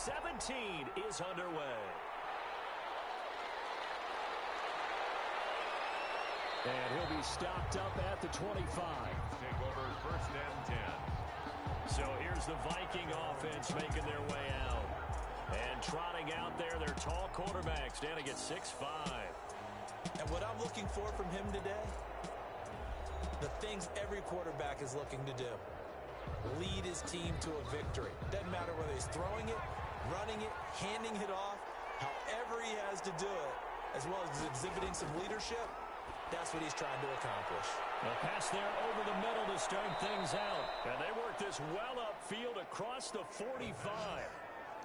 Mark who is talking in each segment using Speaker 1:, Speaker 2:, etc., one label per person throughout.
Speaker 1: 17 is underway. And he'll be stopped up at the 25.
Speaker 2: Take over first and 10.
Speaker 1: So here's the Viking offense making their way out. And trotting out there, their tall quarterback standing at 6'5".
Speaker 3: And what I'm looking for from him today, the things every quarterback is looking to do. Lead his team to a victory. Doesn't matter whether he's throwing it, running it, handing it off, however he has to do it, as well as exhibiting some leadership, that's what he's trying to accomplish.
Speaker 1: A pass there over the middle to start things out. And they work this well upfield across the 45.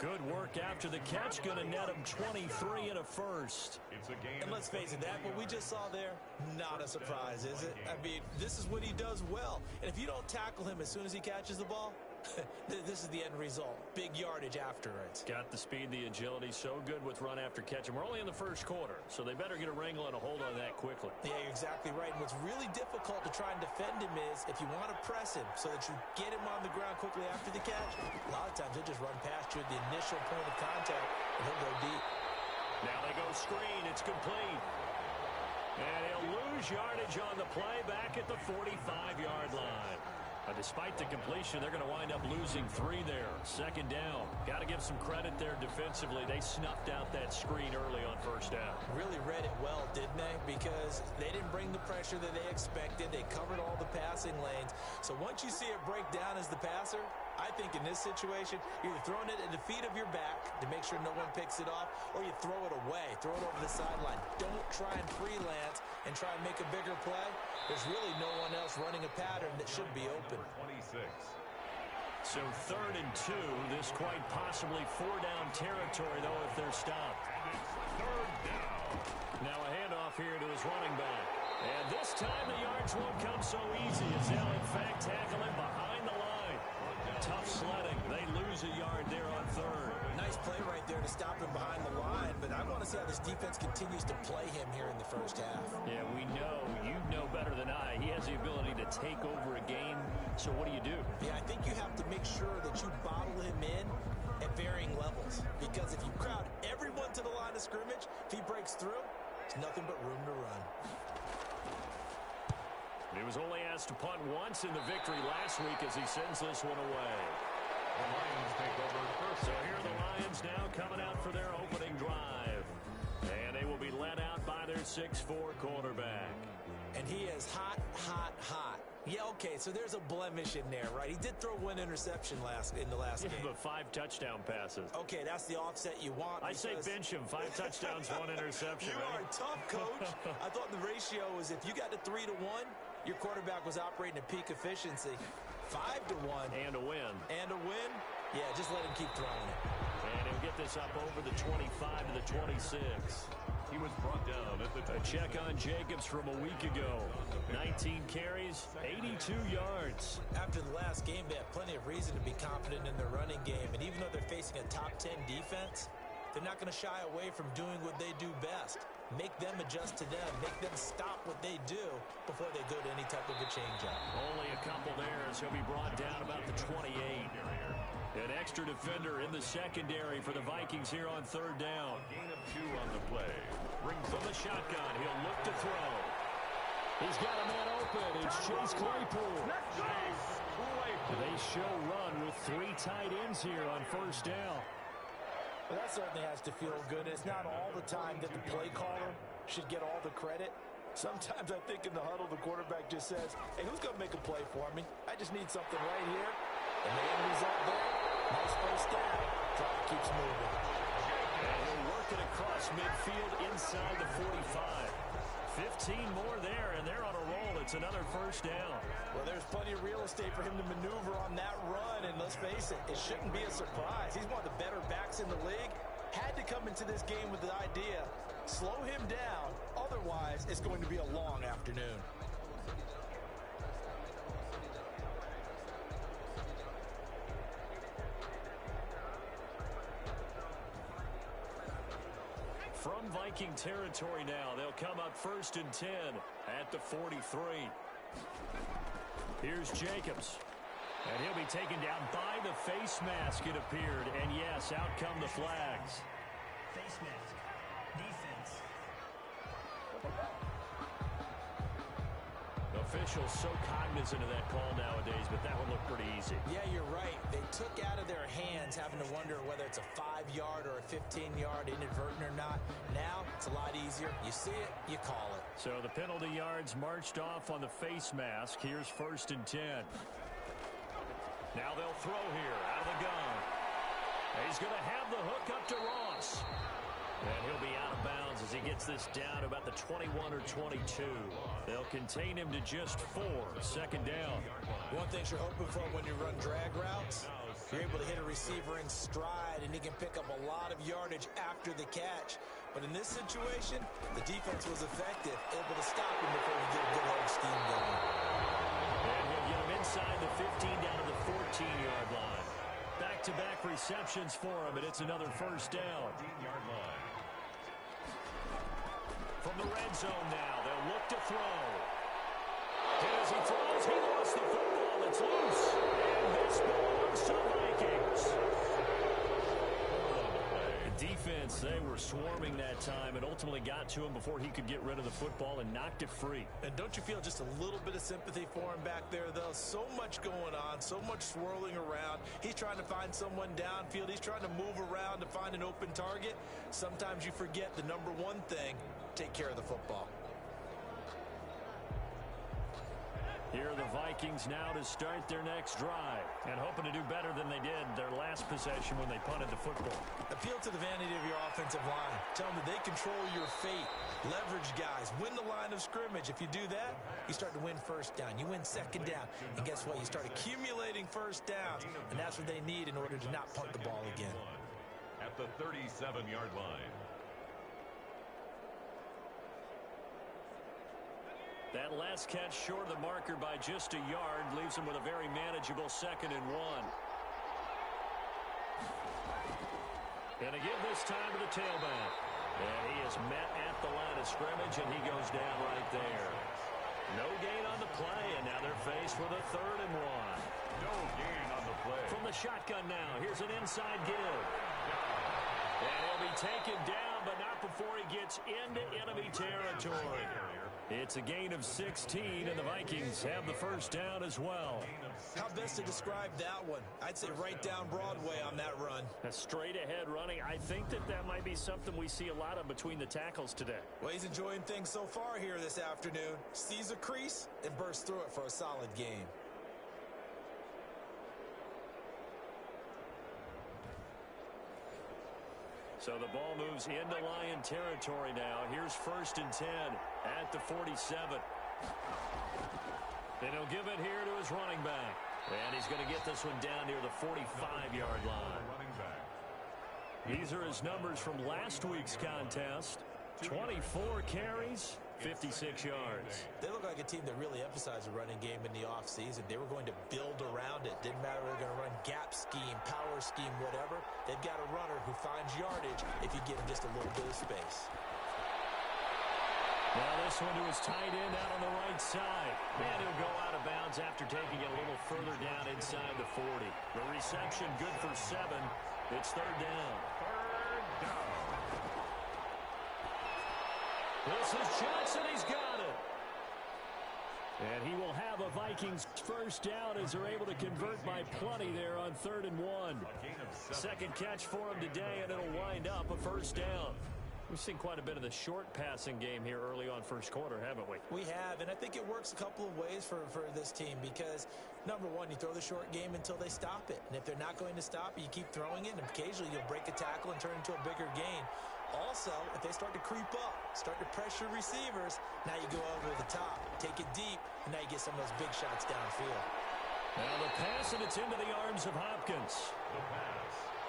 Speaker 1: Good work after the catch. Going to net him 23 and a first.
Speaker 2: It's a game.
Speaker 3: And let's face it, that what we just saw there, not a surprise, is it? I mean, this is what he does well. And if you don't tackle him as soon as he catches the ball, this is the end result. Big yardage after it.
Speaker 1: Got the speed, the agility, so good with run after catch. And we're only in the first quarter, so they better get a wrangle and a hold on that quickly.
Speaker 3: Yeah, you're exactly right. And what's really difficult to try and defend him is if you want to press him so that you get him on the ground quickly after the catch, a lot of times he'll just run past you at the initial point of contact, and he'll go deep.
Speaker 1: Now they go screen. It's complete. And he'll lose yardage on the play back at the 45-yard line. Despite the completion, they're going to wind up losing 3 there. Second down. Got to give some credit there defensively. They snuffed out that screen early on first down.
Speaker 3: Really read it well, didn't they? Because they didn't bring the pressure that they expected. They covered all the passing lanes. So once you see it break down as the passer, I think in this situation, you're throwing it at the feet of your back to make sure no one picks it off, or you throw it away, throw it over the sideline. Don't try and freelance and try and make a bigger play. There's really no one else running a pattern that should be open.
Speaker 2: 26.
Speaker 1: So 3rd and 2. This quite possibly 4-down territory, though, if they're stopped.
Speaker 2: And it's 3rd down.
Speaker 1: Now a handoff here to his running back. And this time the yards won't come so easy as they'll, in fact, tackle him behind the line. Tough sledding. They lose a yard there on 3rd.
Speaker 3: Nice play right there to stop him behind the line, but I want to see how this defense continues to play him here in the first half.
Speaker 1: Yeah, we know. You know better than I. He has the ability to take over a game. So what do you do?
Speaker 3: Yeah, I think you have to make sure that you bottle him in at varying levels, because if you crowd everyone to the line of scrimmage, if he breaks through, there's nothing but room to run.
Speaker 1: He was only asked to punt once in the victory last week as he sends this one away.
Speaker 2: The Lions take over first.
Speaker 1: So here are the Lions now coming out for their opening drive. And they will be led out by their 6'4" quarterback.
Speaker 3: And he is hot, hot, hot. Yeah, okay, so there's a blemish in there, right? He did throw 1 interception in the last game.
Speaker 1: But 5 touchdown passes.
Speaker 3: Okay, that's the offset you want.
Speaker 1: I say bench him. 5 touchdowns, 1 interception.
Speaker 3: You are tough, Coach. I thought the ratio was if you got to 3-1, your quarterback was operating at peak efficiency. 5-1.
Speaker 1: And a win.
Speaker 3: And a win? Yeah, just let him keep throwing it.
Speaker 1: And he'll get this up over the 25 to the 26.
Speaker 2: He was brought down at the
Speaker 1: A check on Jacobs from a week ago. 19 carries, 82 yards.
Speaker 3: After the last game, they have plenty of reason to be confident in their running game. And even though they're facing a top 10 defense, they're not going to shy away from doing what they do best. Make them adjust to them. Make them stop what they do before they go to any type of a change-up.
Speaker 1: Only a couple there as he'll be brought down about the 28. An extra defender in the secondary for the Vikings here on 3rd down.
Speaker 2: A gain of 2 on the play. Brings
Speaker 1: From the shotgun, he'll look to throw. He's got a man open. It's Chase Claypool. They show run with 3 tight ends here on 1st down.
Speaker 3: Well, that certainly has to feel good. It's not all the time that the play caller should get all the credit. Sometimes I think in the huddle, the quarterback just says, hey, who's going to make a play for me? I just need something right here. And the end result there, nice first down. Clock keeps moving.
Speaker 1: And he'll work it across midfield inside the 45. 15 more there, and they're on a roll. It's another 1st down.
Speaker 3: Well, there's plenty of real estate for him to maneuver on that run, and let's face it, it shouldn't be a surprise. He's one of the better backs in the league. Had to come into this game with the idea, slow him down, otherwise it's going to be a long afternoon.
Speaker 1: From Viking territory now, they'll come up 1st and 10 at the 43. Here's Jacobs. And he'll be taken down by the face mask, it appeared. And yes, out come the flags.
Speaker 4: Face mask. Defense.
Speaker 1: Officials so cognizant of that call nowadays, but that one looked pretty easy.
Speaker 3: Yeah, you're right. They took out of their hands having to wonder whether it's a 5-yard or a 15-yard, inadvertent or not. Now, it's a lot easier. You see it, you call it.
Speaker 1: So the penalty yards marched off on the face mask. Here's 1st and 10. Now they'll throw here out of the gun. He's going to have the hook up to Ross. And he'll be out of bounds as he gets this down to about the 21 or 22. They'll contain him to just 4. 2nd down.
Speaker 3: One thing you're hoping for when you run drag routes, you're able to hit a receiver in stride, and he can pick up a lot of yardage after the catch. But in this situation, the defense was effective, able to stop him before we get a good home scheme going.
Speaker 1: And he'll get him inside the 15 down to the 14-yard line. Back-to-back receptions for him, and it's another 1st down. From the red zone now, they'll look to throw. And as he throws, he lost the football. It's loose. And this belongs to the Vikings. The defense, they were swarming that time and ultimately got to him before he could get rid of the football and knocked it free.
Speaker 3: And don't you feel just a little bit of sympathy for him back there, though? So much going on, so much swirling around. He's trying to find someone downfield. He's trying to move around to find an open target. Sometimes you forget the number one thing: take care of the football.
Speaker 1: Here are the Vikings now to start their next drive and hoping to do better than they did their last possession when they punted the football.
Speaker 3: Appeal to the vanity of your offensive line. Tell them that they control your fate. Leverage guys. Win the line of scrimmage. If you do that, you start to win 1st down. You win 2nd down. And guess what? You start accumulating 1st downs. And that's what they need in order to not punt the ball again.
Speaker 2: At the 37-yard line.
Speaker 1: That last catch short of the marker by just a yard leaves him with a very manageable 2nd and 1. And again this time to the tailback. And he is met at the line of scrimmage, and he goes down right there. No gain on the play, and now they're faced with a 3rd and 1.
Speaker 2: No gain on the play.
Speaker 1: From the shotgun now, here's an inside give. And he'll be taken down, but not before he gets into enemy territory. It's a gain of 16, and the Vikings have the 1st down as well.
Speaker 3: How best to describe that one? I'd say right down Broadway on that run.
Speaker 1: A straight-ahead running. I think that might be something we see a lot of between the tackles today.
Speaker 3: Well, he's enjoying things so far here this afternoon. Sees a crease and bursts through it for a solid game.
Speaker 1: So the ball moves into Lion territory now. Here's 1st and 10 at the 47. And he'll give it here to his running back. And he's going to get this one down near the 45-yard line. These are his numbers from last week's contest. 24 carries, 56 yards.
Speaker 3: They look like a team that really emphasized the running game in the offseason. They were going to build around it. Didn't matter if they were going to run gap scheme, power scheme, whatever. They've got a runner who finds yardage if you give him just a little bit of space.
Speaker 1: Now this one to his tight end out on the right side. And he'll go out of bounds after taking it a little further down inside the 40. The reception good for 7. It's 3rd down. This is Johnson. He's got it. And he will have a Vikings 1st down as they're able to convert by plenty there on 3rd and 1. 2nd catch for him today, and it'll wind up a 1st down. We've seen quite a bit of the short passing game here early on 1st quarter, haven't we?
Speaker 3: We have, and I think it works a couple of ways for this team because, number one, you throw the short game until they stop it. And if they're not going to stop it, you keep throwing it, and occasionally you'll break a tackle and turn it into a bigger gain. Also, if they start to creep up, start to pressure receivers, now you go over the top, take it deep, and now you get some of those big shots downfield.
Speaker 1: Now the pass, and it's into the arms of Hopkins.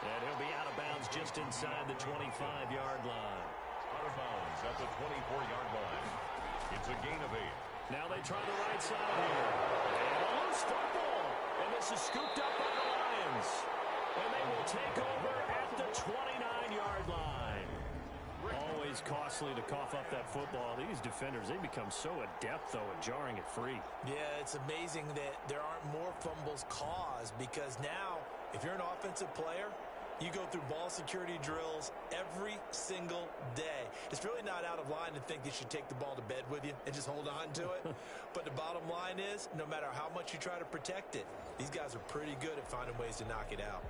Speaker 1: And he'll be out of bounds just inside the 25-yard line.
Speaker 2: Out of bounds at the 24-yard line. It's a gain of 8.
Speaker 1: Now they try the right side here. And a loose football. And this is scooped up by the Lions. And they will take over at the 29-yard line. Always is costly to cough up that football. These defenders, they become so adept, though, at jarring it free.
Speaker 3: Yeah, it's amazing that there aren't more fumbles caused, because now, if you're an offensive player, you go through ball security drills every single day. It's really not out of line to think you should take the ball to bed with you and just hold on to it. But the bottom line is, no matter how much you try to protect it, these guys are pretty good at finding ways to knock it out.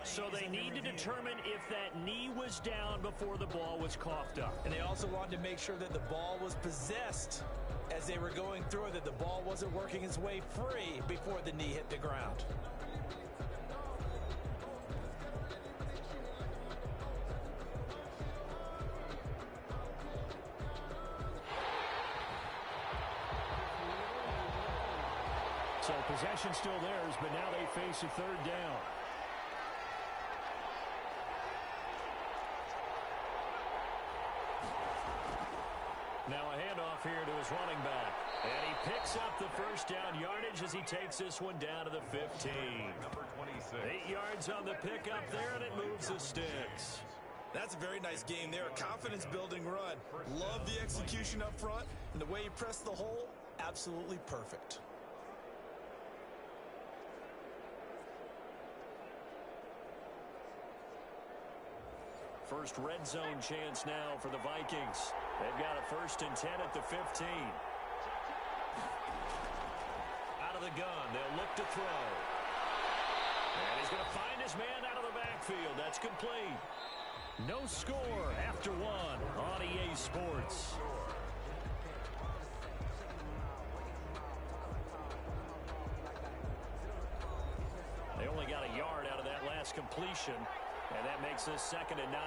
Speaker 1: So they need to determine if that knee was down before the ball was coughed up.
Speaker 3: And they also wanted to make sure that the ball was possessed as they were going through it, that the ball wasn't working its way free before the knee hit the ground.
Speaker 1: So possession still theirs, but now they face a third down. Now a handoff here to his running back. And he picks up the first down yardage as he takes this one down to the 15.
Speaker 2: Number 26.
Speaker 1: 8 yards on the pickup there, and it moves the sticks.
Speaker 3: That's a very nice game there. A confidence-building run. Love the execution up front, and the way he pressed the hole, absolutely perfect.
Speaker 1: First red zone chance now for the Vikings. They've got a 1st and 10 at the 15. Out of the gun, they'll look to throw. And he's going to find his man out of the backfield. That's complete. No score after 1 on EA Sports. They only got a yard out of that last completion. And that makes this 2nd and 9.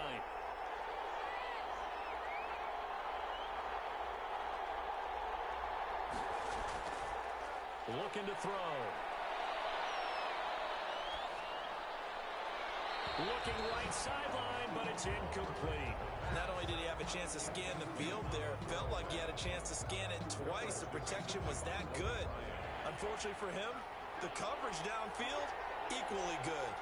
Speaker 1: Looking to throw. Looking right sideline, but it's incomplete.
Speaker 3: Not only did he have a chance to scan the field there, it felt like he had a chance to scan it twice. The protection was that good. Unfortunately for him, the coverage downfield, equally good.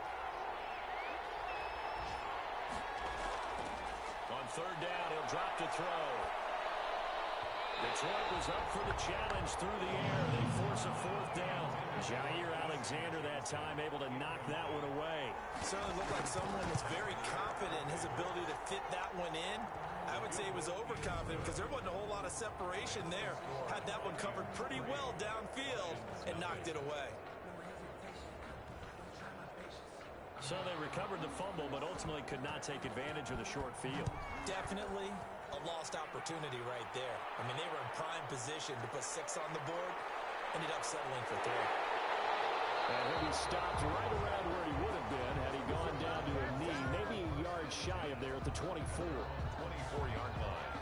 Speaker 1: On 3rd down, he'll drop to throw. Detroit was up for the challenge through the air. They force a 4th down. Jair Alexander that time able to knock that one away.
Speaker 3: Certainly looked like someone was very confident in his ability to fit that one in. I would say he was overconfident because there wasn't a whole lot of separation there. Had that one covered pretty well downfield and knocked it away.
Speaker 1: So they recovered the fumble, but ultimately could not take advantage of the short field.
Speaker 3: Definitely a lost opportunity right there. I mean, they were in prime position to put 6 on the board. Ended up settling for 3.
Speaker 1: And he'll be stopped right around where he would have been had he gone down to a knee, maybe a yard shy of there at the 24.
Speaker 2: 24-yard line.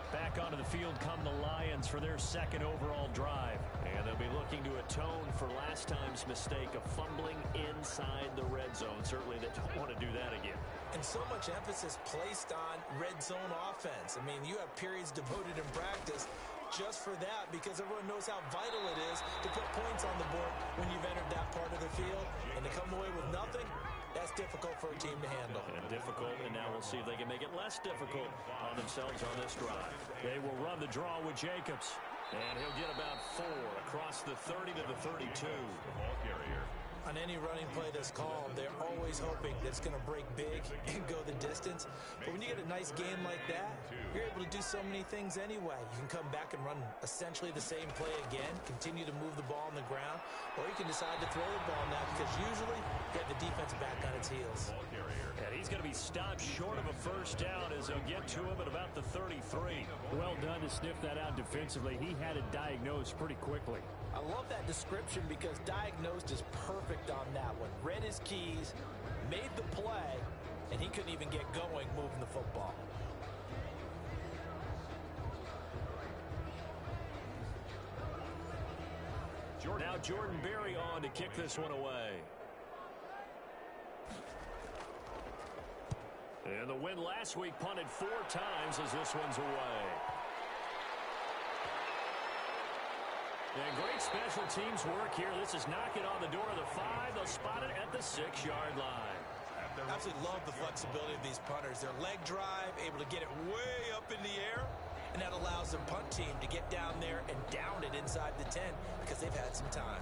Speaker 1: Back onto the field come the Lions for their 2nd overall drive. And they'll be looking to atone for last time's mistake of fumbling inside the red zone. Certainly they don't want to do that again.
Speaker 3: And so much emphasis placed on red zone offense. I mean, you have periods devoted in practice just for that, because everyone knows how vital it is to put points on the board when you've entered that part of the field. And to come away with nothing, that's difficult for a team to handle.
Speaker 1: And difficult, and now we'll see if they can make it less difficult on themselves on this drive. They will run the draw with Jacobs. And he'll get about 4 across the 30 to the 32.
Speaker 2: The ball carrier.
Speaker 3: On any running play that's called, they're always hoping that it's going to break big and go the distance. But when you get a nice game like that, you're able to do so many things anyway. You can come back and run essentially the same play again, continue to move the ball on the ground, or you can decide to throw the ball now because usually you have the defense back on its heels.
Speaker 2: Ball carrier.
Speaker 1: And he's going to be stopped short of a 1st down as they'll get to him at about the 33. Well done to sniff that out defensively. He had it diagnosed pretty quickly.
Speaker 3: I love that description because diagnosed is perfect on that one. Read his keys, made the play, and he couldn't even get going moving the football.
Speaker 1: Now Jordan Berry on to kick this one away. And the win last week punted 4 times as this one's away. And great special teams work here. This is knocking on the door of the 5. They'll spot it at the 6-yard line.
Speaker 2: At the
Speaker 3: Absolutely love the flexibility of these punters. Their leg drive, able to get it way up in the air, and that allows the punt team to get down there and down it inside the 10 because they've had some time.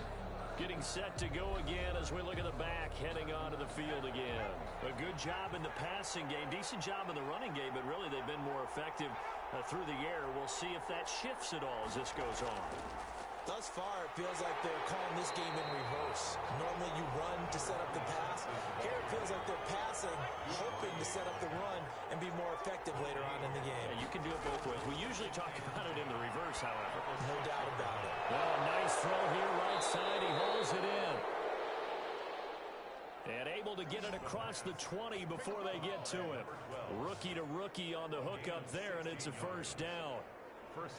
Speaker 1: Getting set to go again as we look at the back, heading onto the field again. A good job in the passing game, decent job in the running game, but really they've been more effective through the air. We'll see if that shifts at all as this goes on.
Speaker 3: Thus far, it feels like they're calling this game in reverse. Normally you run to set up the pass. Here it feels like they're passing, hoping to set up the run and be more effective later on in the game.
Speaker 1: Yeah, you can do it both ways. We usually talk about it in the reverse, however.
Speaker 3: No doubt about it.
Speaker 1: Well, nice throw here, right side. He holds it in. And able to get it across the 20 before they get to him. Rookie to rookie on the hook up there, and it's a first down.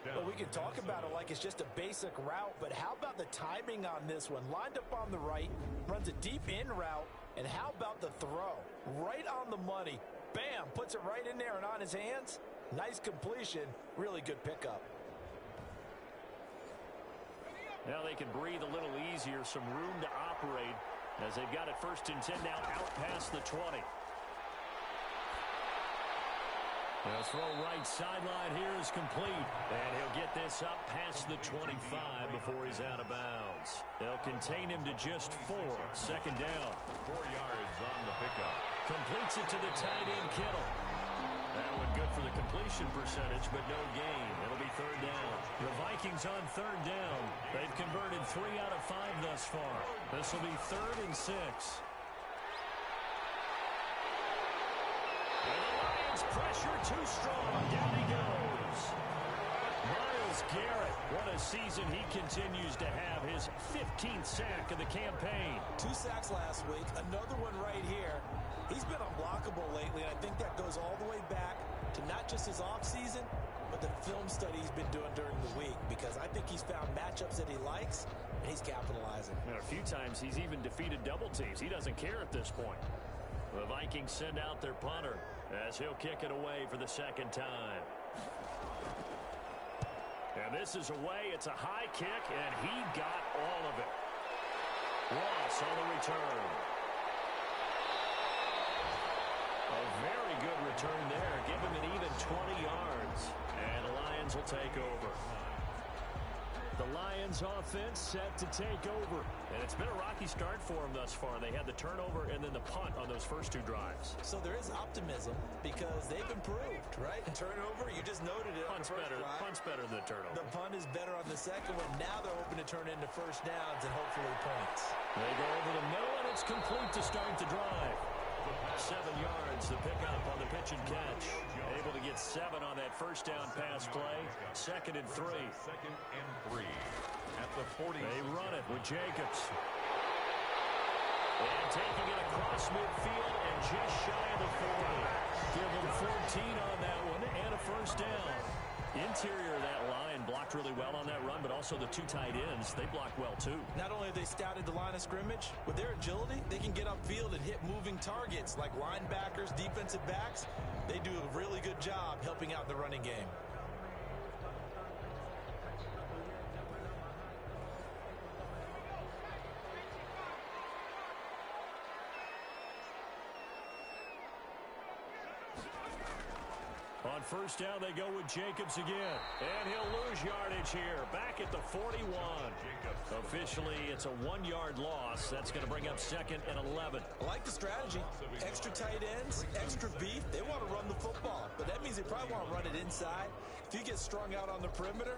Speaker 3: Well, we can talk about it like it's just a basic route, but how about the timing on this one? Lined up on the right, runs a deep in route, and how about the throw? Right on the money. Bam, puts it right in there and on his hands. Nice completion, really good pickup.
Speaker 1: Now they can breathe a little easier, some room to operate as they've got it 1st and 10 now out past the 20. The throw right sideline here is complete. And he'll get this up past the 25 before he's out of bounds. They'll contain him to just 4. 2nd down.
Speaker 2: 4 yards on the pickup.
Speaker 1: Completes it to the tight end, Kittle. That one good for the completion percentage, but no gain. It'll be 3rd down. The Vikings on 3rd down. They've converted 3 out of 5 thus far. This will be 3rd and 6. Pressure too strong. Down he goes. Myles Garrett. What a season he continues to have. His 15th sack of the campaign.
Speaker 3: 2 sacks last week. Another one right here. He's been unblockable lately, and I think that goes all the way back to not just his offseason, but the film study he's been doing during the week, because I think he's found matchups that he likes, and he's capitalizing.
Speaker 1: And a few times he's even defeated double teams. He doesn't care at this point. The Vikings send out their punter as he'll kick it away for the 2nd time. And this is away. It's a high kick, and he got all of it. Ross on the return. A very good return there. Give him an even 20 yards. And the Lions will take over. The Lions offense set to take over. And it's been a rocky start for them thus far. They had the turnover and then the punt on those first 2 drives.
Speaker 3: So there is optimism because they've improved, right? Turnover, you just noted it.
Speaker 1: Punt's better than the turnover.
Speaker 3: The punt is better on the second one. Now they're hoping to turn into 1st downs and hopefully points.
Speaker 1: They go over the middle, and it's complete to start the drive. 7 yards, the pickup on the pitch and catch. Able to get 7 on that 1st down pass play. 2nd and 3.
Speaker 2: 2nd and 3 at the 40.
Speaker 1: They run it with Jacobs. And taking it across midfield and just shy of the 40. Give them 14 on that one and a 1st down. Interior of that line blocked really well on that run, but also the 2 tight ends, they blocked well too.
Speaker 3: Not only have they scouted the line of scrimmage, with their agility, they can get upfield and hit moving targets like linebackers, defensive backs. They do a really good job helping out the running game.
Speaker 1: On 1st down, they go with Jacobs again. And he'll lose yardage here. Back at the 41. Officially, it's a 1-yard loss. That's going to bring up 2nd and 11.
Speaker 3: I like the strategy. Extra tight ends, extra beef. They want to run the football. But that means they probably want to run it inside. If you get strung out on the perimeter,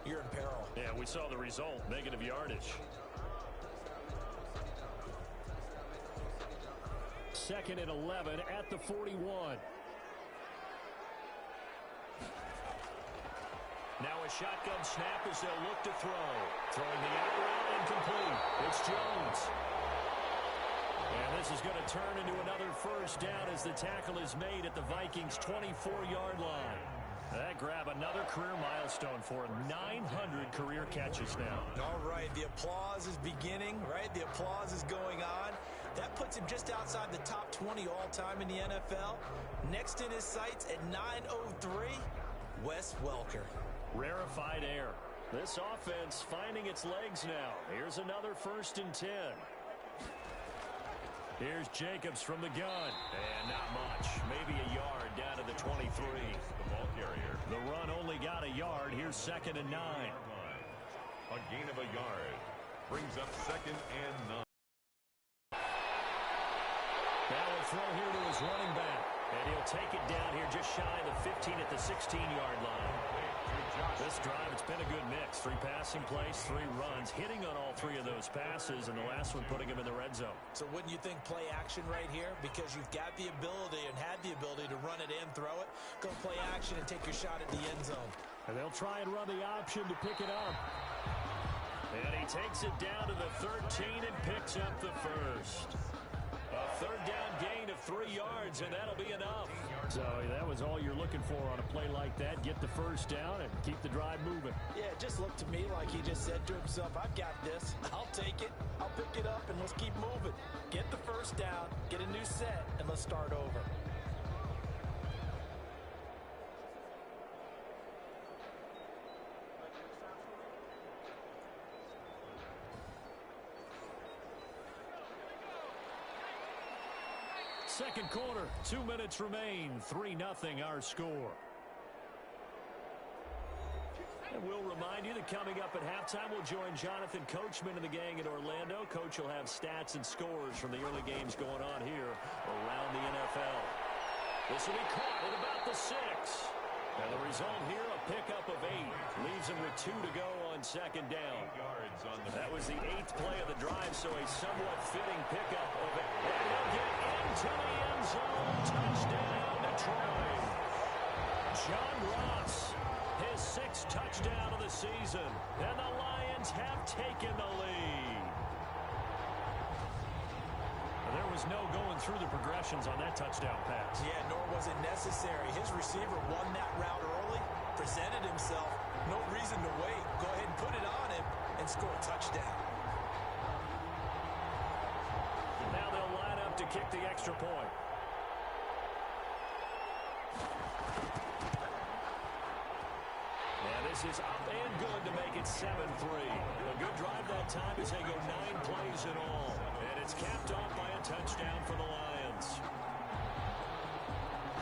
Speaker 3: you're in peril.
Speaker 1: Yeah, we saw the result. Negative yardage. 2nd and 11 at the 41. Now a shotgun snap as they'll look to throw. Throwing the out route incomplete. It's Jones. And this is going to turn into another 1st down as the tackle is made at the Vikings' 24-yard line. That grab another career milestone for him. 900 career catches now.
Speaker 3: All right, the applause is beginning, right? The applause is going on. That puts him just outside the top 20 all-time in the NFL. Next in his sights at 903, Wes Welker.
Speaker 1: Rarefied air. This offense finding its legs now. Here's another 1st and 10. Here's Jacobs from the gun. And not much. Maybe a yard down to the 23.
Speaker 2: The ball carrier.
Speaker 1: The run only got a yard. Here's 2nd and 9.
Speaker 2: A gain of a yard. Brings up 2nd and 9.
Speaker 1: Now a throw here to his running back. And he'll take it down here just shy of the 15 at the 16-yard line. This drive, it's been a good mix. 3 passing plays, 3 runs, hitting on all 3 of those passes, and the last one putting him in the red zone.
Speaker 3: So wouldn't you think play action right here? Because you've got the ability and had the ability to run it in, throw it, go play action and take your shot at the end zone.
Speaker 1: And they'll try and run the option to pick it up. And he takes it down to the 13 and picks up the first. A 3rd down gain of 3 yards, and that'll be enough. So that was all you're looking for on a play like that. Get the first down and keep the drive moving.
Speaker 3: Yeah, it just looked to me like he just said to himself, I've got this. I'll take it. I'll pick it up, and let's keep moving. Get the first down, get a new set, and let's start over.
Speaker 1: Second quarter, 2 minutes remain. 3-0 our score. And we'll remind you that coming up at halftime, we'll join Jonathan Coachman and the gang in Orlando. Coach will have stats and scores from the early games going on here around the NFL. This will be caught at about the 6. And the result here, a pickup of 8. Leaves him with 2 to go on 2nd down. That was the 8th play of the drive, so a somewhat fitting pickup of it. And he'll get into the end zone. Touchdown, Detroit. John Ross, his 6th touchdown of the season. And the Lions have taken the lead. There was no going through the progressions on that touchdown pass.
Speaker 3: Yeah, nor was it necessary. His receiver won that route early, presented himself. No reason to wait. Go ahead and put it on him and score a touchdown.
Speaker 1: Now they'll line up to kick the extra point. And this is up and good to make it 7-3. A good drive that time as they go 9 plays in all. And it's capped off by a touchdown for the Lions.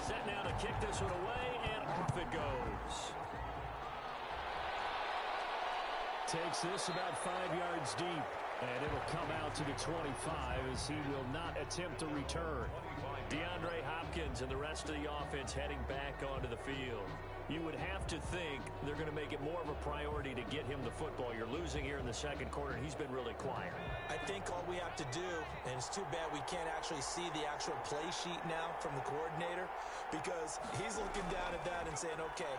Speaker 1: Set now to kick this one away, and off it goes. Takes this about 5 yards deep, and it'll come out to the 25 as he will not attempt to return. DeAndre Hopkins and the rest of the offense heading back onto the field. You would have to think they're going to make it more of a priority to get him the football. You're losing here in the second quarter, and he's been really quiet.
Speaker 3: I think all we have to do, and it's too bad we can't actually see the actual play sheet now from the coordinator, because he's looking down at that and saying, okay,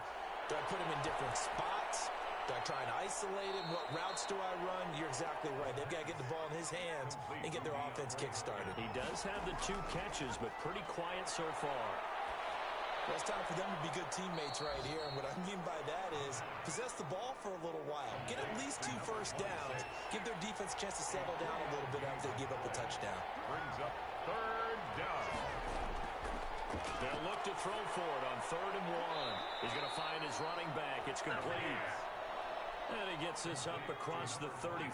Speaker 3: do I put him in different spots? Do I try and isolate him? What routes do I run? You're exactly right. They've got to get the ball in his hands and get their offense kick-started.
Speaker 1: He does have the 2 catches, but pretty quiet so far.
Speaker 3: Well, it's time for them to be good teammates right here. And what I mean by that is possess the ball for a little while. Get at least 2 first downs. Give their defense a chance to settle down a little bit after they give up a touchdown.
Speaker 2: Brings up 3rd down.
Speaker 1: They'll look to throw for it on 3rd and 1. He's going to find his running back. It's complete. And he gets this up across the 35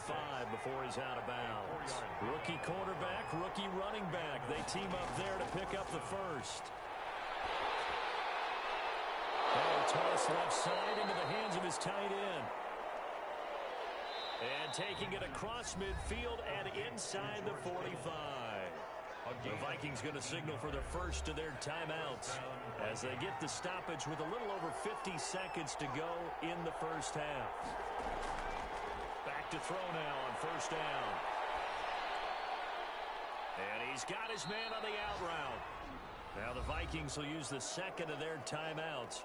Speaker 1: before he's out of bounds. Rookie quarterback, rookie running back. They team up there to pick up the first. Toss left side into the hands of his tight end. And taking it across midfield and inside the 45. The Vikings going to signal for the first of their timeouts as they get the stoppage with a little over 50 seconds to go in the first half. Back to throw now on 1st down. And he's got his man on the out route. Now the Vikings will use the 2nd of their timeouts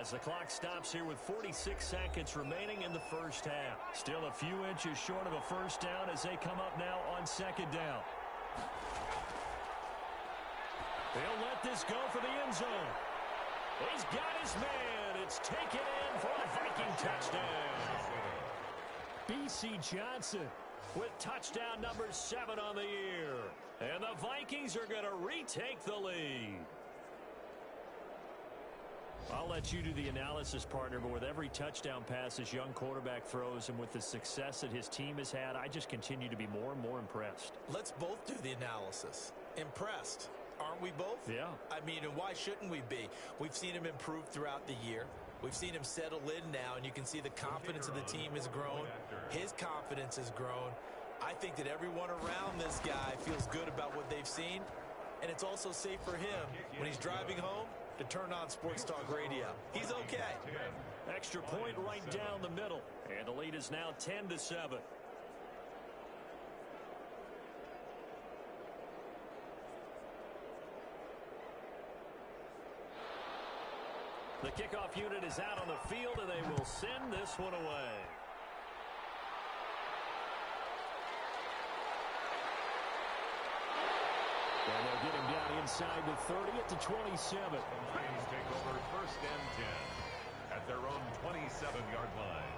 Speaker 1: as the clock stops here with 46 seconds remaining in the first half. Still a few inches short of a first down as they come up now on 2nd down. They'll let this go for the end zone. He's got his man. It's taken in for a Viking touchdown. B.C. Johnson with touchdown number 7 on the year. And the Vikings are going to retake the lead. I'll let you do the analysis, partner, but with every touchdown pass this young quarterback throws and with the success that his team has had, I just continue to be more and more impressed.
Speaker 3: Let's both do the analysis. Impressed. Aren't we both?
Speaker 1: Yeah.
Speaker 3: I mean, and why shouldn't we be? We've seen him improve throughout the year. We've seen him settle in now, and you can see the confidence of the team has grown. His confidence has grown. I think that everyone around this guy feels good about what they've seen, and it's also safe for him when he's driving home to turn on Sports Talk Radio. He's okay.
Speaker 1: Extra point right down the middle, and the lead is now 10-7. The kickoff unit is out on the field, and they will send this one away. And they'll get him down inside the 30 at the 27.
Speaker 2: Plays take over 1st and 10 at their own 27-yard line.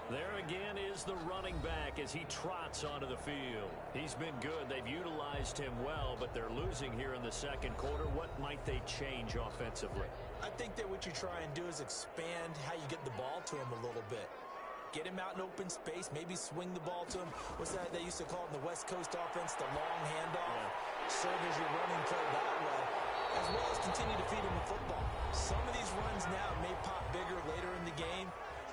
Speaker 1: There again is the running back as he trots onto the field. He's been good. They've utilized him well, but they're losing here in the second quarter. What might they change offensively?
Speaker 3: I think that what you try and do is expand how you get the ball to him a little bit. Get him out in open space, maybe swing the ball to him. What's that they used to call in the West Coast offense, the long handoff? Serve as your running play that way, as well as continue to feed him the football. Some of these runs now may pop bigger later in the game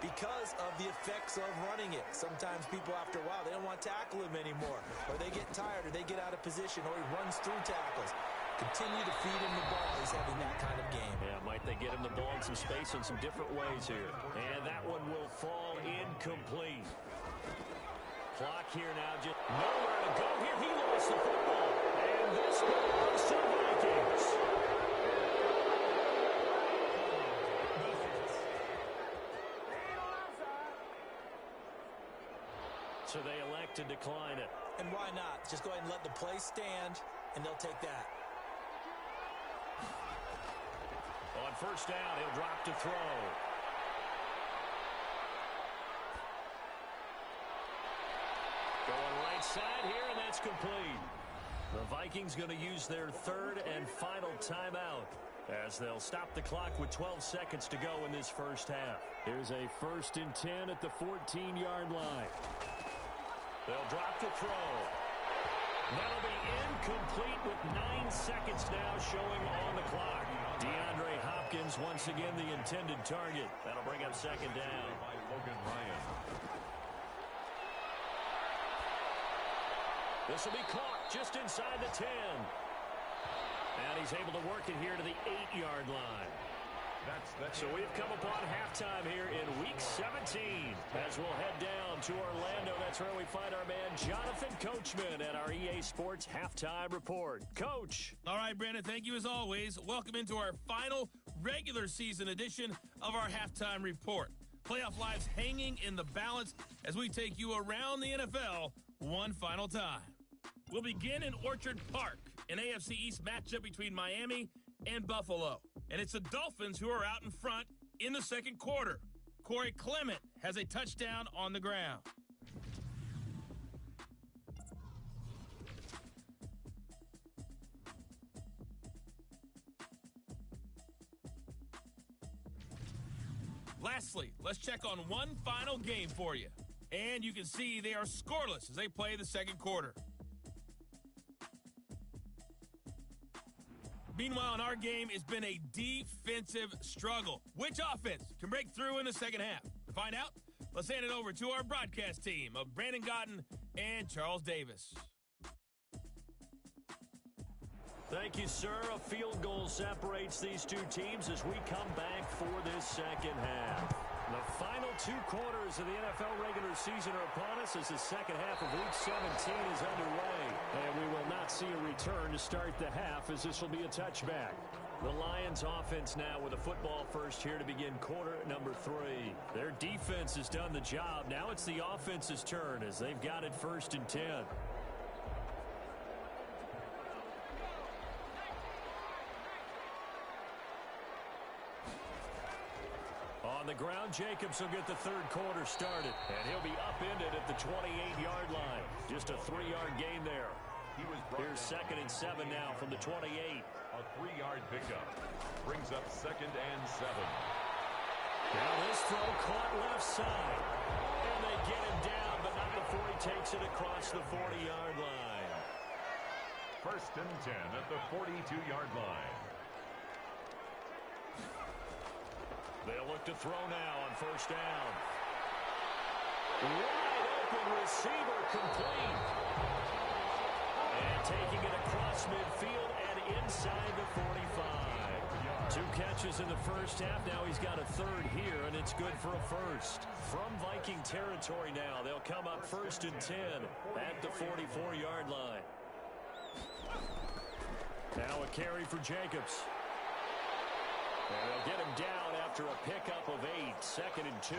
Speaker 3: because of the effects of running it. Sometimes people, after a while, they don't want to tackle him anymore, or they get tired, or they get out of position, or he runs through tackles. Continue to feed him the ball. He's having that kind of game.
Speaker 1: Yeah, might they get him the ball in some space in some different ways here. And that one will fall incomplete. Clock here now, just nowhere to go here. He lost the football. And this belongs to the Vikings. So they elect to decline it.
Speaker 3: And why not? Just go ahead and let the play stand, and they'll take that.
Speaker 1: On 1st down, he'll drop to throw. Going right side here, and that's complete. The Vikings going to use their 3rd and final timeout as they'll stop the clock with 12 seconds to go in this first half. Here's a 1st and 10 at the 14-yard line. They'll drop to throw. That'll be incomplete with 9 seconds now showing on the clock. DeAndre Hopkins once again the intended target. That'll bring up 2nd down.
Speaker 2: By Logan Ryan.
Speaker 1: This will be caught just inside the 10. And he's able to work it here to the 8-yard line. So we've come upon halftime here in Week 17. As we'll head down to Orlando, that's where we find our man Jonathan Coachman at our EA Sports Halftime Report. Coach.
Speaker 5: All right, Brandon, thank you as always. Welcome into our final regular season edition of our Halftime Report. Playoff lives hanging in the balance as we take you around the NFL one final time. We'll begin in Orchard Park, an AFC East matchup between Miami and Buffalo. And it's the Dolphins who are out in front in the second quarter. Corey Clement has a touchdown on the ground. Lastly, let's check on one final game for you. And you can see they are scoreless as they play the second quarter. Meanwhile, in our game, it's been a defensive struggle. Which offense can break through in the second half? To find out, let's hand it over to our broadcast team of Brandon Godden and Charles Davis.
Speaker 1: Thank you, sir. A field goal separates these two teams as we come back for this second half. The final 2 quarters of the NFL regular season are upon us as the second half of Week 17 is underway. And we will not see a return to start the half as this will be a touchback. The Lions offense now with a football first here to begin quarter number 3. Their defense has done the job. Now it's the offense's turn as they've got it 1st and 10. On the ground, Jacobs will get the third quarter started, and he'll be upended at the 28-yard line. Just a 3-yard gain there. Here's 2nd and 7 now from the 28.
Speaker 2: A 3-yard pickup brings up 2nd and 7.
Speaker 1: Now this throw caught left side, and they get him down, but not before he takes it across the 40-yard line.
Speaker 2: first and 10 at the 42-yard line.
Speaker 1: They'll look to throw now on first down. Wide open receiver, complete. And taking it across midfield and inside the 45. 2 catches in the first half. Now he's got a third here, and it's good for a first. From Viking territory now, they'll come up first and 10 at the 44-yard line. Now a carry for Jacobs. And they'll get him down after a pickup of 8. Second and 2.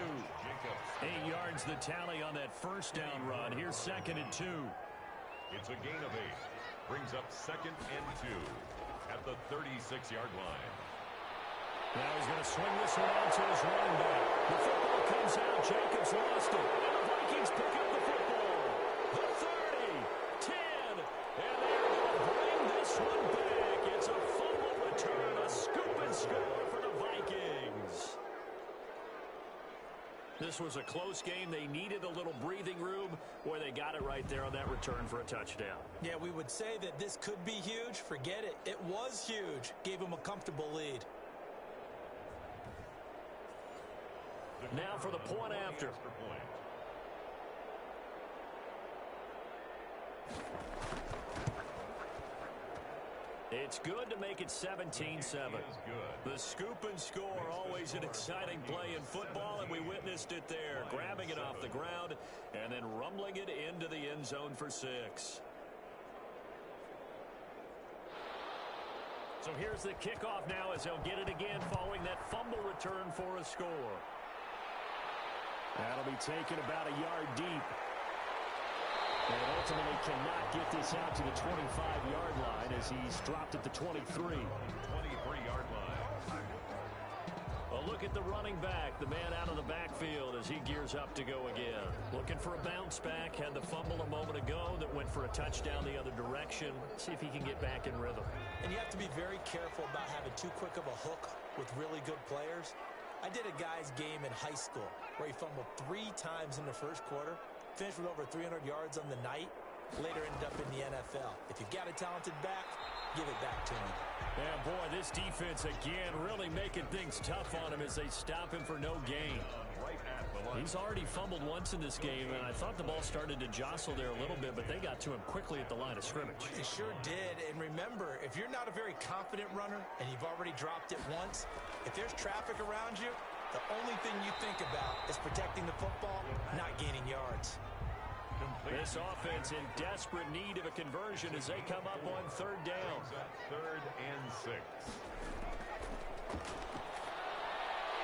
Speaker 1: 8 yards the tally on that first down run. Here's second and 2.
Speaker 2: It's a gain of 8. Brings up second and 2 at the 36-yard line.
Speaker 1: Now he's going to swing this one out to his running back. The football comes out. Jacobs lost it. And the Vikings pick up the football. The 30, 10, and they're going to bring this one back. It's a fumble return, a scoop and score for the Vikings. This was a close game. They needed a little breathing room. Boy, they got it right there on that return for a touchdown.
Speaker 3: Yeah, we would say that this could be huge. Forget it. It was huge. Gave them a comfortable lead.
Speaker 1: Now for the point after. It's good to make it 17-7. The scoop and score, always an exciting play in football, and we witnessed it there. Grabbing it off the ground and then rumbling it into the end zone for 6. So here's the kickoff now as they'll get it again following that fumble return for a score. That'll be taken about a yard deep. And ultimately cannot get this out to the 25-yard line as he's dropped at the 23.
Speaker 2: 23-yard line.
Speaker 1: A look at the running back, the man out of the backfield as he gears up to go again. Looking for a bounce back, had the fumble a moment ago that went for a touchdown the other direction. See if he can get back in rhythm.
Speaker 3: And you have to be very careful about having too quick of a hook with really good players. I did a guy's game in high school where he fumbled 3 times in the first quarter, finished with over 300 yards on the night, later ended up in the NFL. If you've got a talented back, give it back to him.
Speaker 1: Yeah, boy, this defense again really making things tough on him as they stop him for no gain. He's already fumbled once in this game, and I thought the ball started to jostle there a little bit, but they got to him quickly at the line of scrimmage.
Speaker 3: It sure did, and remember, if you're not a very confident runner and you've already dropped it once, if there's traffic around you, the only thing you think about is protecting the football, not gaining yards.
Speaker 1: This offense in desperate need of a conversion as they come up on third down.
Speaker 2: Third and 6.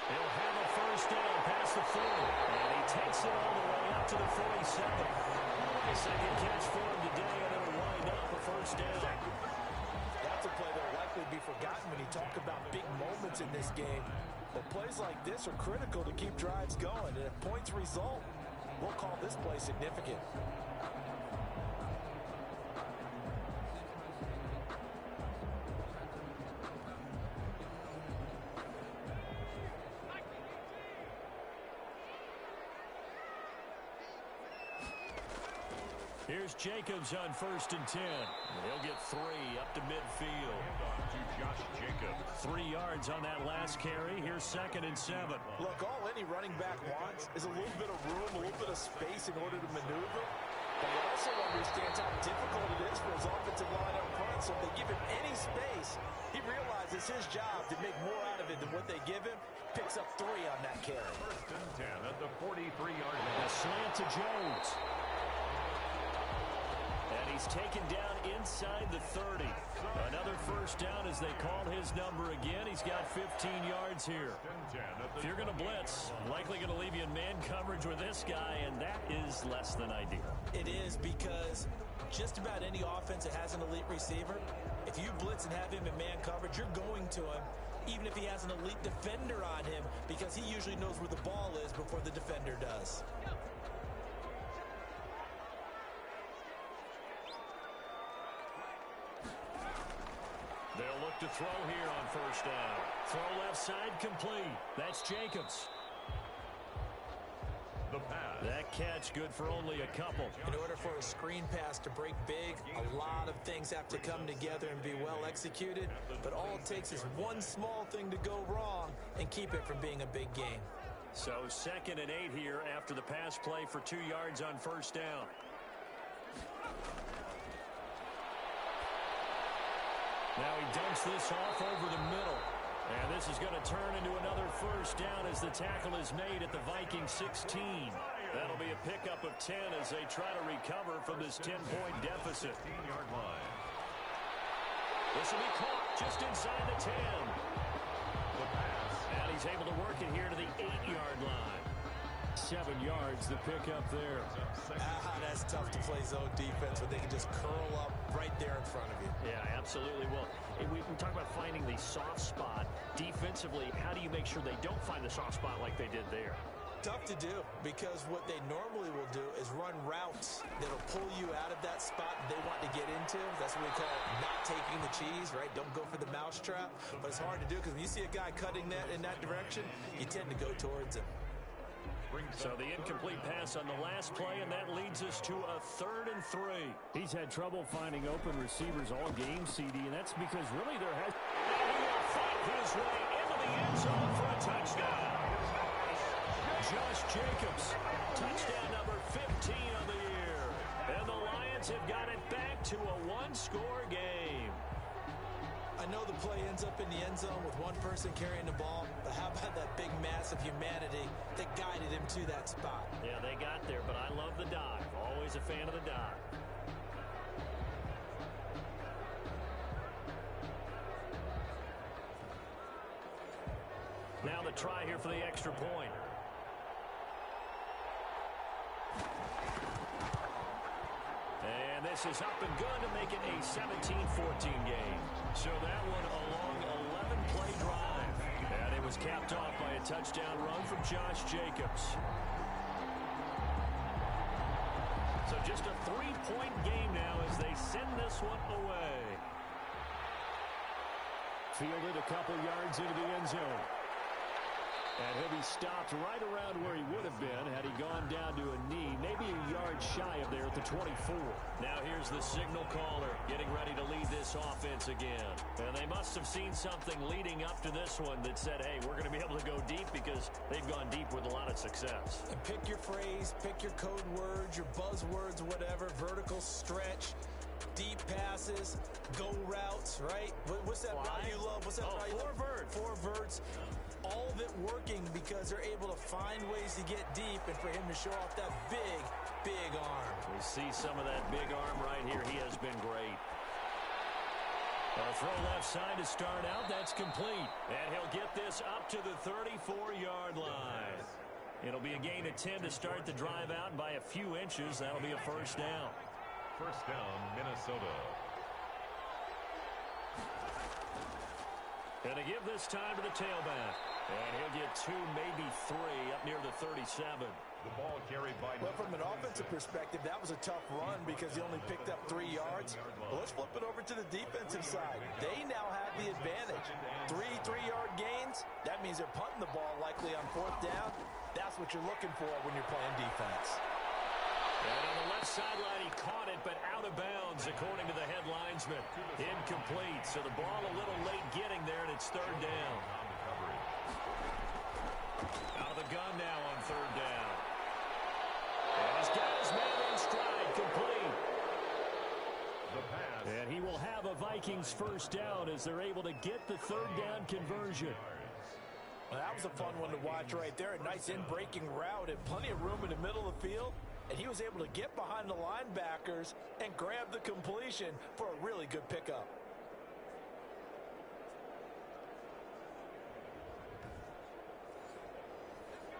Speaker 1: He'll have a first down past the 40, and he takes it all the way up to the 47. Second catch for him today, and it'll wind up a first down.
Speaker 3: That's a play that will likely be forgotten when you talk about big moments in this game. But plays like this are critical to keep drives going, and if points result, we'll call this play significant.
Speaker 1: Here's Jacobs on first and 10. He'll get 3 up to midfield.
Speaker 2: To Josh Jacobs.
Speaker 1: 3 yards on that last carry. Here's second and 7.
Speaker 3: Look, all any running back wants is a little bit of room, a little bit of space in order to maneuver. But he also understands how difficult it is for his offensive line up front. So if they give him any space, he realizes his job to make more out of it than what they give him. Picks up 3 on that carry.
Speaker 2: First and 10 at the 43-yard line.
Speaker 1: A slant to Jones. And he's taken down inside the 30. Another first down as they call his number again. He's got 15 yards here. If you're going to blitz, likely going to leave you in man coverage with this guy, and that is less than ideal.
Speaker 3: It is, because just about any offense that has an elite receiver, if you blitz and have him in man coverage, you're going to him, even if he has an elite defender on him, because he usually knows where the ball is before the defender does.
Speaker 1: They'll look to throw here on first down. Throw left side complete. That's Jacobs.
Speaker 2: The pass.
Speaker 1: That catch good for only a couple.
Speaker 3: In order for a screen pass to break big, a lot of things have to come together and be well executed. But all it takes is one small thing to go wrong and keep it from being a big game.
Speaker 1: So 2nd and 8 here after the pass play for 2 yards on first down. Now he dumps this off over the middle. And this is going to turn into another first down as the tackle is made at the Vikings 16. That'll be a pickup of 10 as they try to recover from this 10-point deficit.
Speaker 2: 15-yard line.
Speaker 1: This will be caught just inside the 10.
Speaker 2: The pass.
Speaker 1: And he's able to work it here to the 8-yard line. 7 yards, the pickup there.
Speaker 3: That's tough to play zone defense when they can just curl up right there in front of you.
Speaker 1: Yeah, absolutely. Well, we talk about finding the soft spot. Defensively, how do you make sure they don't find the soft spot like they did there?
Speaker 3: Tough to do, because what they normally will do is run routes that'll pull you out of that spot they want to get into. That's what we call not taking the cheese, right? Don't go for the mousetrap. But it's hard to do because when you see a guy cutting that in that direction, you tend to go towards him.
Speaker 1: So the incomplete pass on the last play, and that leads us to a 3rd and 3. He's had trouble finding open receivers all game, CD, and that's because really there has... And he will fight his way into the end zone for a touchdown. Josh Jacobs, touchdown number 15 of the year. And the Lions have got it back to a one-score game.
Speaker 3: I know the play ends up in the end zone with one person carrying the ball, but how about that big mass of humanity that guided him to that spot?
Speaker 1: Yeah, they got there, but I love the dive. Always a fan of the dive. Now the try here for the extra point. And this is up and good to make it a 17-14 game. So that one a long 11-play drive. And it was capped off by a touchdown run from Josh Jacobs. So just a 3-point game now as they send this one away. Fielded a couple yards into the end zone. And he'll be stopped right around where he would have been had he gone down to a knee, maybe a yard shy of there at the 24. Now here's the signal caller getting ready to lead this offense again. And they must have seen something leading up to this one that said, hey, we're going to be able to go deep because they've gone deep with a lot of success.
Speaker 3: And pick your phrase, pick your code words, your buzzwords, whatever, vertical stretch, deep passes, go routes, right? What's that route you love? What's that route you love? Four verts. All of it working because they're able to find ways to get deep and for him to show off that big, big arm.
Speaker 1: We see some of that big arm right here. He has been great. A throw left side to start out. That's complete. And he'll get this up to the 34-yard line. It'll be a gain of 10 to start the drive out. And by a few inches, that'll be a first down.
Speaker 2: First down, Minnesota.
Speaker 1: And to give this time to the tailback. And he'll get 2, maybe 3 up near the 37.
Speaker 2: The ball carried by...
Speaker 3: Well, from an offensive perspective, that was a tough run because he only picked up 3 yards. Well, let's flip it over to the defensive side. They now have the advantage. 3 3-yard gains. That means they're punting the ball likely on 4th down. That's what you're looking for when you're playing defense.
Speaker 1: And on the left sideline, he caught it, but out of bounds, according to the head linesman. Incomplete, so the ball a little late getting there, and it's 3rd down. Out of the gun now on 3rd down. And he's got his man in stride, complete.
Speaker 2: The pass.
Speaker 1: And he will have a Vikings first down as they're able to get the 3rd down conversion.
Speaker 3: Well, that was a fun one to watch right there. A nice in-breaking route and plenty of room in the middle of the field. And he was able to get behind the linebackers and grab the completion for a really good pickup.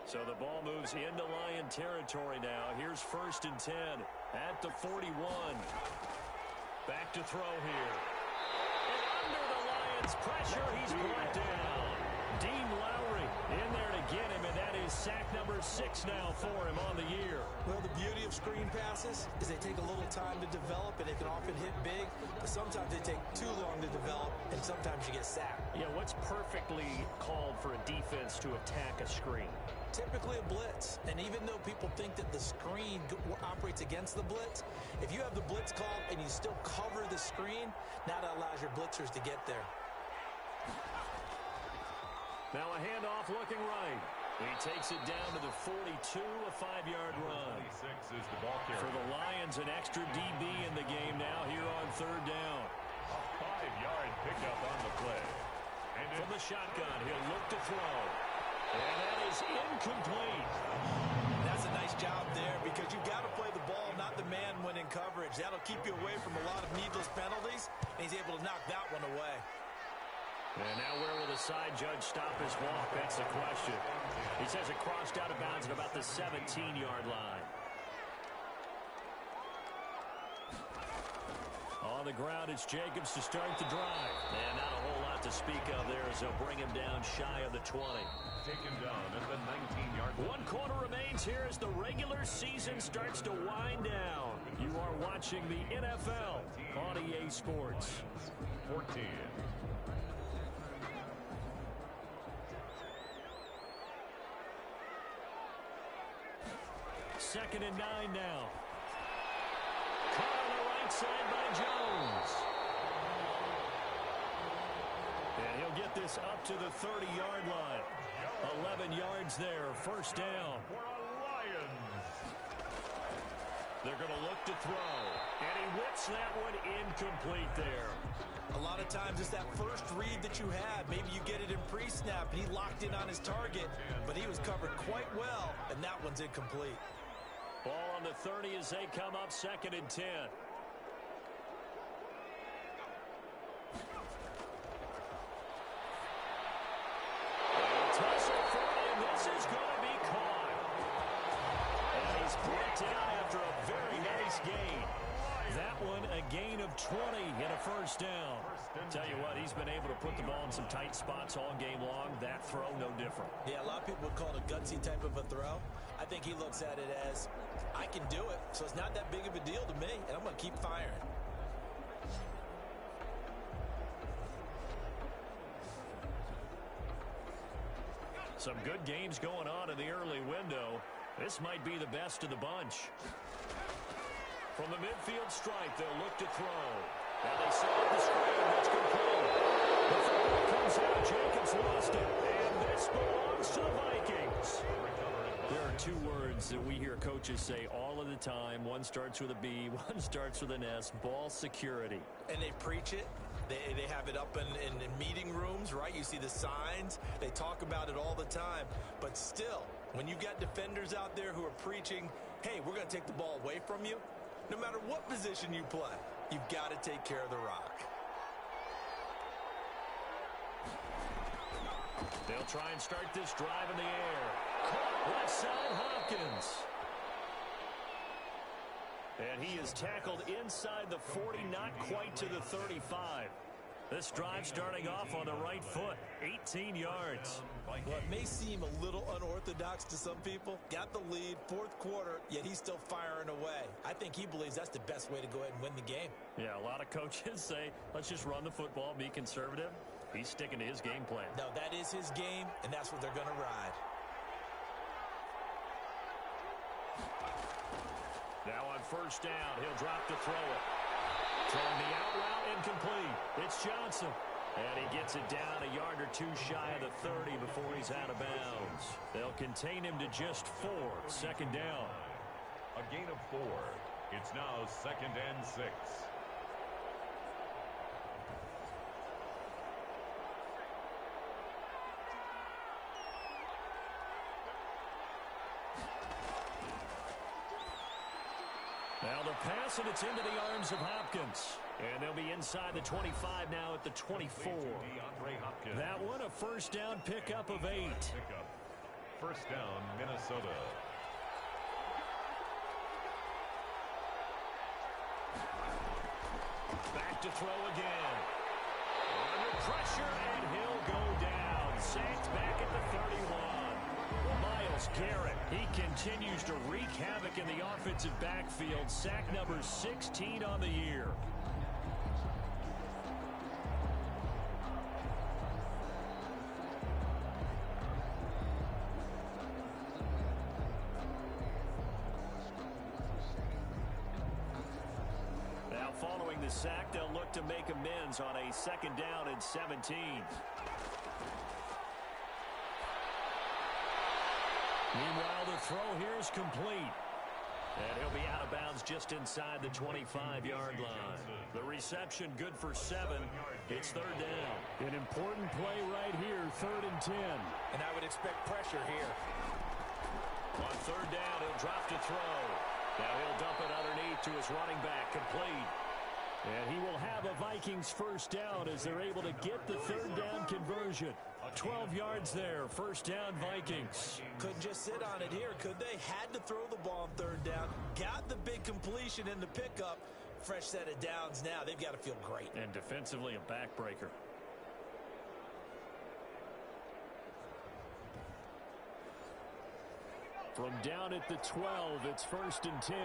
Speaker 1: So the ball moves into Lion territory now. Here's 1st and 10 at the 41. Back to throw here. And under the Lions' pressure, he's brought down. Dean Lowry in there to get him, and that is sack number 6 now for him on the year.
Speaker 3: Well, the beauty of screen passes is they take a little time to develop, and they can often hit big, but sometimes they take too long to develop, and sometimes you get sacked.
Speaker 1: Yeah, what's perfectly called for a defense to attack a screen?
Speaker 3: Typically a blitz, and even though people think that the screen operates against the blitz. If you have the blitz called and you still cover the screen, now that allows your blitzers to get there.
Speaker 1: Now a handoff looking right. He takes it down to the 42, a 5-yard run.
Speaker 2: 26 is the ball carrier.
Speaker 1: For the Lions, an extra DB in the game now here on third down.
Speaker 2: A 5-yard pickup on the play. And
Speaker 1: from the shotgun, he'll look to throw. And that is incomplete.
Speaker 3: That's a nice job there because you've got to play the ball, not the man when in coverage. That'll keep you away from a lot of needless penalties, and he's able to knock that one away.
Speaker 1: And now where will the side judge stop his walk? That's the question. He says it crossed out of bounds at about the 17-yard line. On the ground, it's Jacobs to start the drive. And not a whole lot to speak of there as they'll bring him down shy of the 20.
Speaker 2: Taken down at the 19-yard line.
Speaker 1: 1 quarter remains here as the regular season starts to wind down. You are watching the NFL on EA Sports.
Speaker 2: 14.
Speaker 1: Second and 9 now. Caught on the right side by Jones. And he'll get this up to the 30-yard line. 11 yards there, first down.
Speaker 2: For a Lions.
Speaker 1: They're going to look to throw. And he whips that one incomplete there.
Speaker 3: A lot of times it's that first read that you have. Maybe you get it in pre-snap, and he locked in on his target, but he was covered quite well, and that one's incomplete.
Speaker 1: Ball on the 30 as they come up, second and 10. Tussle for him. This is going to be caught. And he's brought down after a very nice gain. That one a gain of 20 and a first down. Tell you what, he's been able to put the ball in some tight spots all game long. That throw, no different.
Speaker 3: Yeah, a lot of people would call it a gutsy type of a throw. I think he looks at it as, I can do it, so it's not that big of a deal to me, and I'm going to keep firing.
Speaker 1: Some good games going on in the early window. This might be the best of the bunch. From the midfield stripe, they'll look to throw. And they set up the screen. That's complete. The football comes out. Jacobs lost it. And this belongs to the Vikings. There are 2 words that we hear coaches say all of the time. One starts with a B, one starts with an S. Ball security.
Speaker 3: And they preach it. They have it up in meeting rooms, right? You see the signs. They talk about it all the time. But still, when you've got defenders out there who are preaching, hey, we're going to take the ball away from you, no matter what position you play, you've got to take care of the rock.
Speaker 1: They'll try and start this drive in the air. Left side, Hopkins. And he is tackled inside the 40, not quite to the 35. This drive starting off on the right foot, 18 yards.
Speaker 3: Well, it may seem a little unorthodox to some people. Got the lead, 4th quarter, yet he's still firing away. I think he believes that's the best way to go ahead and win the game.
Speaker 1: Yeah, a lot of coaches say, let's just run the football, be conservative. He's sticking to his game plan.
Speaker 3: No, that is his game, and that's what they're going to ride.
Speaker 1: Now on first down, he'll drop to throw it. Throwing the out route incomplete. It's Johnson. And he gets it down a yard or 2 shy of the 30 before he's out of bounds. They'll contain him to just 4. Second down.
Speaker 2: A gain of 4. It's now second and 6.
Speaker 1: Now the pass, and it's into the arms of Hopkins. And they'll be inside the 25 now at the 24. That one a first down pickup of 8.
Speaker 2: First down, Minnesota.
Speaker 1: Back to throw again. Under pressure, and he'll go down. Sacked back at the 31. Myles Garrett, he continues to wreak havoc in the offensive backfield. Sack number 16 on the year. the sack, they'll look to make amends on a 2nd down and 17. Meanwhile, the throw here is complete. And he'll be out of bounds just inside the 25-yard line. The reception good for 7. It's 3rd down. An important play right here, 3rd and 10.
Speaker 3: And I would expect pressure here.
Speaker 1: On 3rd down, he'll drop to throw. Now he'll dump it underneath to his running back, complete. And he will have a Vikings 1st down as they're able to get the 3rd down conversion. 12 yards there, 1st down Vikings.
Speaker 3: Couldn't just sit on it here, could they? Had to throw the ball on 3rd down. Got the big completion in the pickup. Fresh set of downs now. They've got to feel great.
Speaker 1: And defensively, a backbreaker. From down at the 12, it's 1st and 10.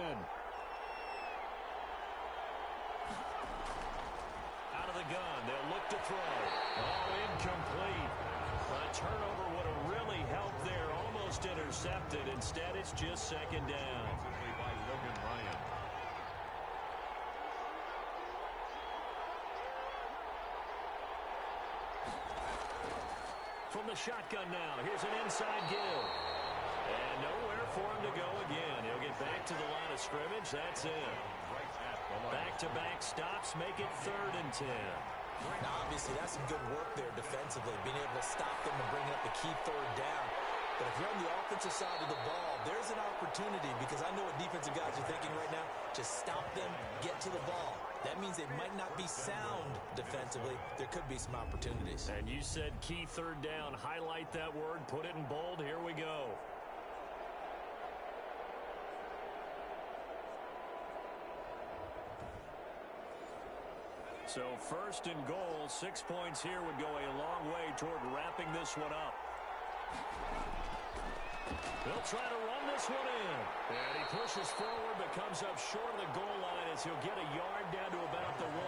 Speaker 1: Out of the gun, they'll look to throw. Oh, incomplete. A turnover would have really helped there. Almost intercepted. Instead, it's just 2nd down.
Speaker 2: By Logan Ryan.
Speaker 1: From the shotgun now, here's an inside give. And nowhere for him to go again. He'll get back to the line of scrimmage. That's it. Back-to-back stops make it 3rd and 10.
Speaker 3: Now, obviously, that's some good work there defensively, being able to stop them and bring up the key 3rd down. But if you're on the offensive side of the ball, there's an opportunity, because I know what defensive guys are thinking right now. Just stop them, get to the ball. That means they might not be sound defensively. There could be some opportunities.
Speaker 1: And you said key 3rd down. Highlight that word, put it in bold. Here we go. So 1st and goal, 6 points here would go a long way toward wrapping this one up. They'll try to run this one in. And he pushes forward but comes up short of the goal line as he'll get a yard down to about the 1.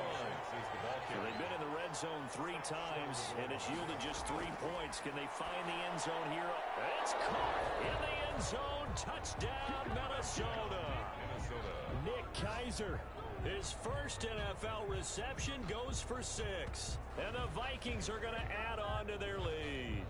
Speaker 1: So they've been in the red zone 3 times, and it's yielded just 3 points. Can they find the end zone here? It's caught in the end zone. Touchdown, Minnesota. Nick Keiser. His first NFL reception goes for 6. And the Vikings are going to add on to their lead.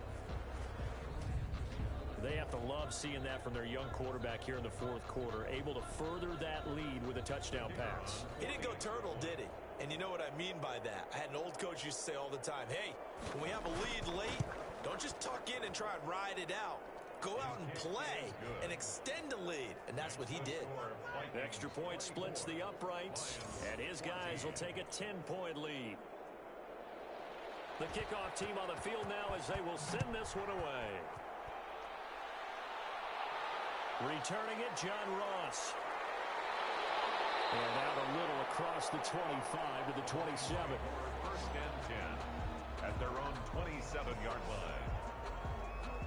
Speaker 1: They have to love seeing that from their young quarterback here in the 4th quarter, able to further that lead with a touchdown pass.
Speaker 3: He didn't go turtle, did he? And you know what I mean by that. I had an old coach used to say all the time, hey, when we have a lead late, don't just tuck in and try and ride it out. Go out and play and extend the lead. And that's what he did.
Speaker 1: The extra point splits the uprights, and his guys will take a 10-point lead. The kickoff team on the field now as they will send this one away. Returning it, John Ross. And out a little across the 25 to the 27.
Speaker 2: 1st and 10 at their own 27-yard line.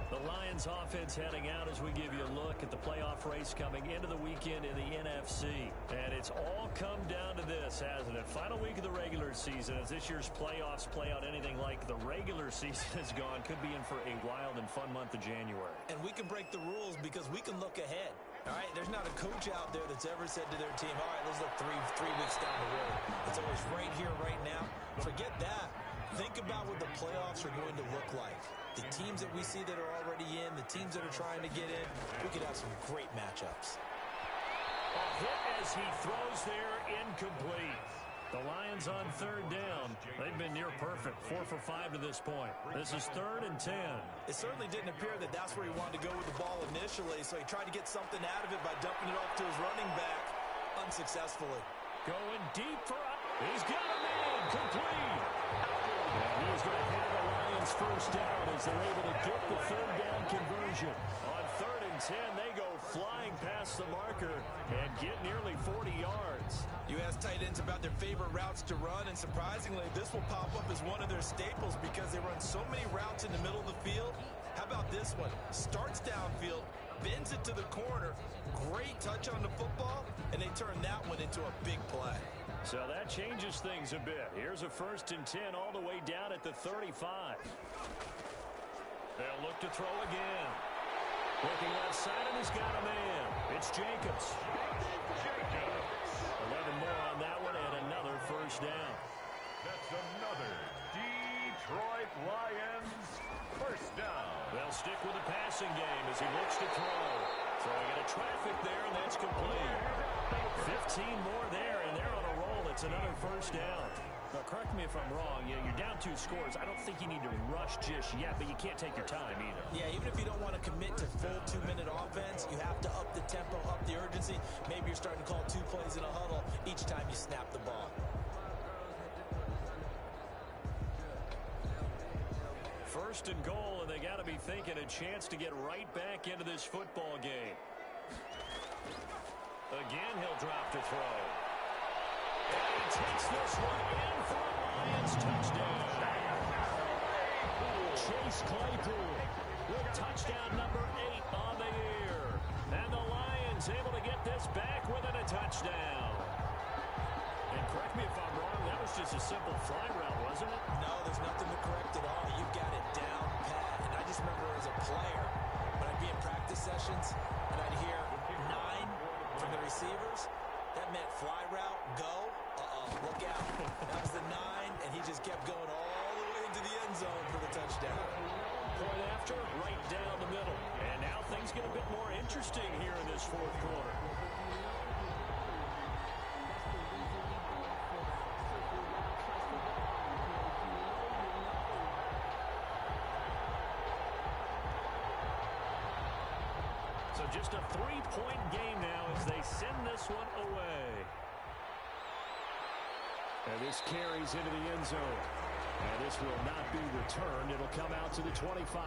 Speaker 1: The Lions offense heading out as we give you a look at the playoff race coming into the weekend in the NFC. And it's all come down to this, hasn't it? Final week of the regular season. As this year's playoffs play out anything like the regular season has gone, could be in for a wild and fun month of January.
Speaker 3: And we can break the rules because we can look ahead. All right, there's not a coach out there that's ever said to their team, all right, let's look three weeks down the road. It's always right here, right now. Forget that. Think about what the playoffs are going to look like. The teams that we see that are already in, the teams that are trying to get in, we could have some great matchups.
Speaker 1: A hit as he throws there, incomplete. The Lions on 3rd down. They've been near perfect, 4 for 5 to this point. This is 3rd and 10.
Speaker 3: It certainly didn't appear that that's where he wanted to go with the ball initially, so he tried to get something out of it by dumping it off to his running back unsuccessfully.
Speaker 1: Going deep for a... He's got a man, complete. And he's going to have the Lions 1st down as they're able to get the 3rd down conversion. On 3rd and 10, they go flying past the marker and get nearly 40 yards.
Speaker 3: You ask tight ends about their favorite routes to run, and surprisingly, this will pop up as one of their staples because they run so many routes in the middle of the field. How about this one? Starts downfield, bends it to the corner, great touch on the football, and they turn that one into a big play.
Speaker 1: So that changes things a bit. Here's a 1st and 10 all the way down at the 35. They'll look to throw again. Looking left side, and he's got a man. It's Jacobs. 11 more on that one, and another 1st touchdown.
Speaker 2: That's another Detroit Lions first down.
Speaker 1: They'll stick with the passing game as he looks to throw. Throwing into traffic there, and that's complete. 15 more there, and they're on a roll. It's another first down.
Speaker 6: Now, correct me if I'm wrong. You're down 2 scores. I don't think you need to rush just yet, but you can't take your time either.
Speaker 3: Yeah, even if you don't want to commit to full 2-minute offense, you have to up the tempo, up the urgency. Maybe you're starting to call 2 plays in a huddle each time you snap the ball.
Speaker 1: First and goal, and they got to be thinking a chance to get right back into this football game. Again, he'll drop to throw. And he takes this one in for a Lions touchdown. Chase Claypool with touchdown number 8 on the year. And the Lions able to get this back within a touchdown. And correct me if I'm wrong, that was just a simple fly route, wasn't it?
Speaker 3: No, there's nothing to correct at all. You got it down pat. And I just remember as a player, when I'd be in practice sessions, and I'd hear 9 from the receivers, that meant fly route, go, look out. That was the 9, and he just kept going all the way into the end zone for the touchdown.
Speaker 1: Point after, right down the middle. And now things get a bit more interesting here in this fourth quarter. So just a 3-point game now as they send this one away. And this carries into the end zone. And this will not be returned. It'll come out to the 25.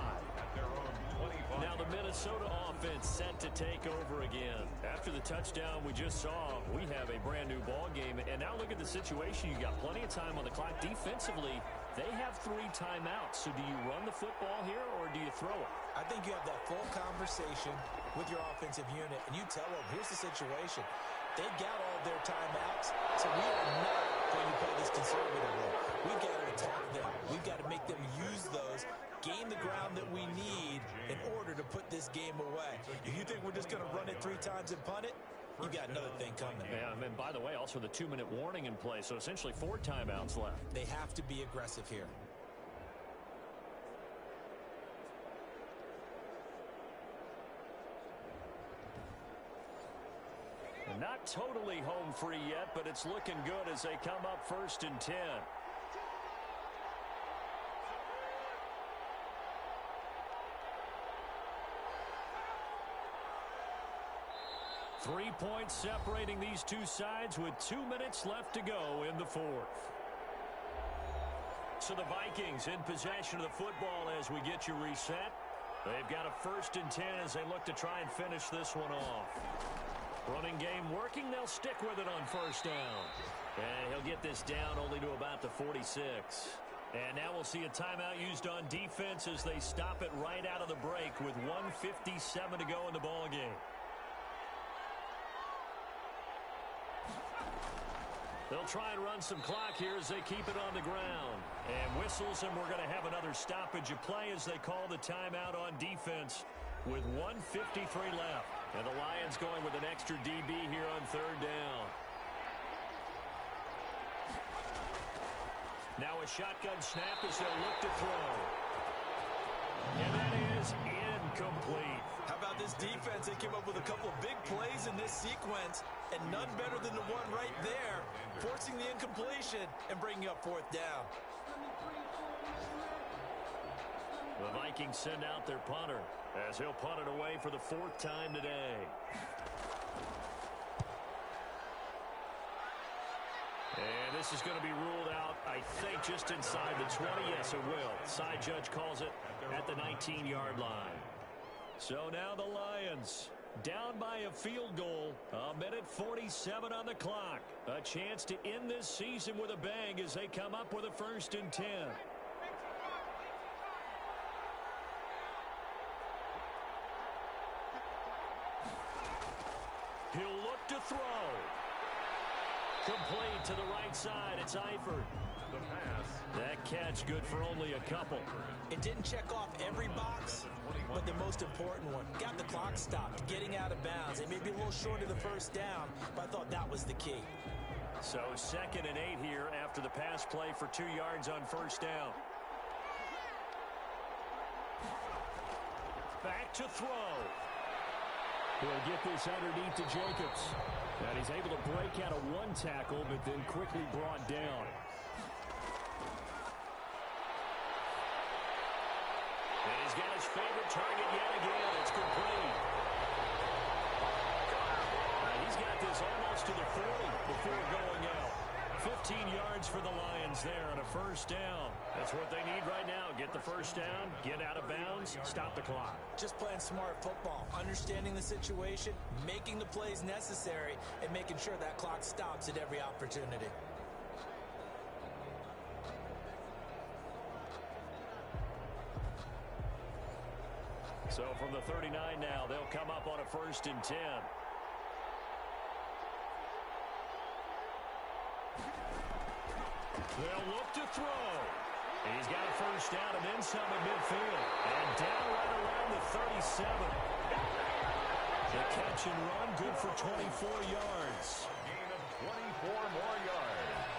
Speaker 1: Now the Minnesota offense set to take over again. After the touchdown we just saw, we have a brand new ball game. And now look at the situation. You got plenty of time on the clock. Defensively, they have 3 timeouts. So do you run the football here or do you throw it?
Speaker 3: I think you have that full conversation with your offensive unit, and you tell them, here's the situation. They've got all their timeouts, so we are not going to play this conservatively. We've got to attack them. We've got to make them use those, gain the ground that we need in order to put this game away. If you think we're just going to run it 3 times and punt it, you got another thing coming.
Speaker 1: Yeah, and by the way, also the 2-minute warning in play, so essentially 4 timeouts left.
Speaker 3: They have to be aggressive here.
Speaker 1: Not totally home free yet, but it's looking good as they come up 1st and 10. 3 points separating these two sides with 2 minutes left to go in the fourth. So the Vikings in possession of the football as we get you reset. They've got a 1st and 10 as they look to try and finish this one off. Running game working. They'll stick with it on 1st down. And he'll get this down only to about the 46. And now we'll see a timeout used on defense as they stop it right out of the break with 1:57 to go in the ball game. They'll try and run some clock here as they keep it on the ground. And whistles, and we're going to have another stoppage of play as they call the timeout on defense with 1:53 left. And the Lions going with an extra DB here on 3rd down. Now a shotgun snap as they'll look to throw. And that is incomplete.
Speaker 3: How about this defense? They came up with a couple of big plays in this sequence, and none better than the one right there, forcing the incompletion and bringing up 4th down.
Speaker 1: The Vikings send out their punter as he'll punt it away for the 4th time today. And this is going to be ruled out, I think, just inside the 20. Yes, it will. Side judge calls it at the 19-yard line. So now the Lions down by a field goal. 1:47 on the clock. A chance to end this season with a bang as they come up with a 1st and 10. He'll look to throw. Complete to the right side. It's Eifert.
Speaker 2: The pass.
Speaker 1: That catch good for only a couple.
Speaker 3: It didn't check off every box, but the most important one. Got the clock stopped, getting out of bounds. It may be a little short of the 1st down, but I thought that was the key.
Speaker 1: So 2nd and 8 here after the pass play for 2 yards on first down. Back to throw.
Speaker 6: He'll get this underneath to Jacobs. And he's able to break out of one tackle, but then quickly brought down.
Speaker 1: And he's got his favorite target yet again. It's complete. He's got this almost to the 40 before going out. 15 yards for the Lions there on a first down. That's what they need right now. Get the first down, get out of bounds, stop the clock.
Speaker 3: Just playing smart football, understanding the situation, making the plays necessary, and making sure that clock stops at every opportunity.
Speaker 1: So from the 39 now, they'll come up on a 1st and 10. They'll look to throw. He's got a first down and then some at midfield. And down right around the 37. The catch and run, good for 24 yards.
Speaker 2: Gain of 24 more yards.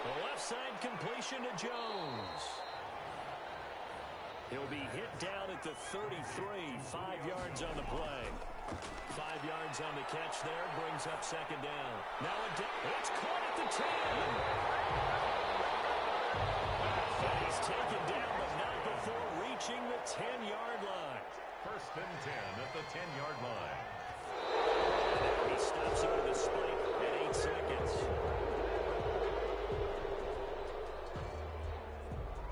Speaker 1: The left side completion to Jones. He'll be hit down at the 33, 5 yards on the play. 5 yards on the catch there, brings up 2nd down. Now it's caught at the 10. And he's taken down, but not before reaching the 10-yard line.
Speaker 2: 1st and 10 at the 10-yard line.
Speaker 1: He stops over the spike at 8 seconds.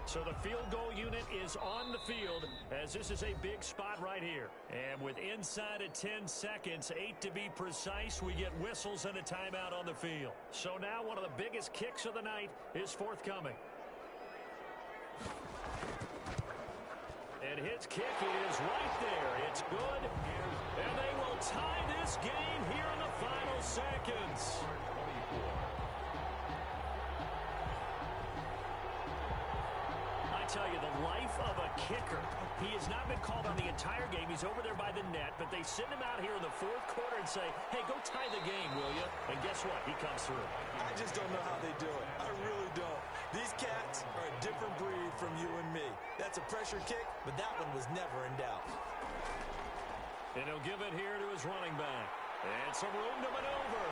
Speaker 1: So the field goal unit is on the field as this is a big spot right here. And with inside of 10 seconds, 8 to be precise, we get whistles and a timeout on the field. So now one of the biggest kicks of the night is forthcoming. And his kick is right there. It's good. And they will tie this game here in the final seconds. I tell you, the life of a kicker. He has not been called on the entire game. He's over there by the net, but they send him out here in the 4th quarter and say, hey, go tie the game, will you? And guess what? He comes through.
Speaker 3: I just don't know how they do it. I really don't. These cats are a different breed from you and me. That's a pressure kick, but that one was never in doubt.
Speaker 1: And he'll give it here to his running back. And some room to maneuver.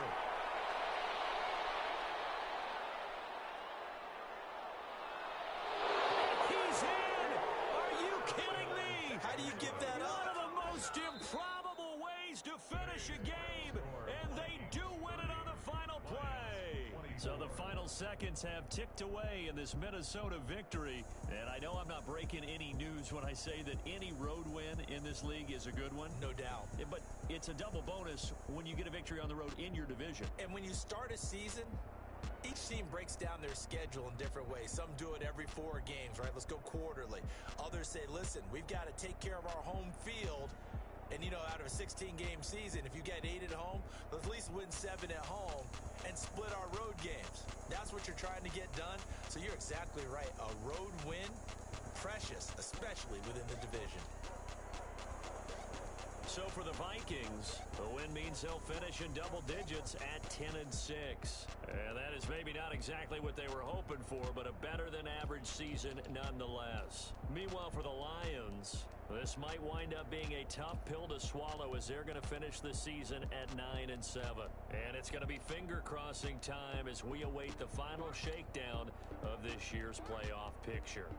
Speaker 3: How do you give that up?
Speaker 1: One of the most improbable ways to finish a game, and they do win it on the final play. So the final seconds have ticked away in this Minnesota victory, and I know I'm not breaking any news when I say that any road win in this league is a good one.
Speaker 3: No doubt.
Speaker 1: But it's a double bonus when you get a victory on the road in your division.
Speaker 3: And when you start a season, each team breaks down their schedule in different ways. Some do it every 4 games, right? Let's go quarterly. Others say, listen, we've got to take care of our home field. And, you know, out of a 16-game season, if you get 8 at home, let's at least win 7 at home and split our road games. That's what you're trying to get done. So you're exactly right. A road win, precious, especially within the division.
Speaker 1: So for the Vikings, the win means they'll finish in double digits at 10-6. And that is maybe not exactly what they were hoping for, but a better than average season nonetheless. Meanwhile, for the Lions, this might wind up being a tough pill to swallow as they're going to finish the season at 9-7. And it's going to be finger-crossing time as we await the final shakedown of this year's playoff picture.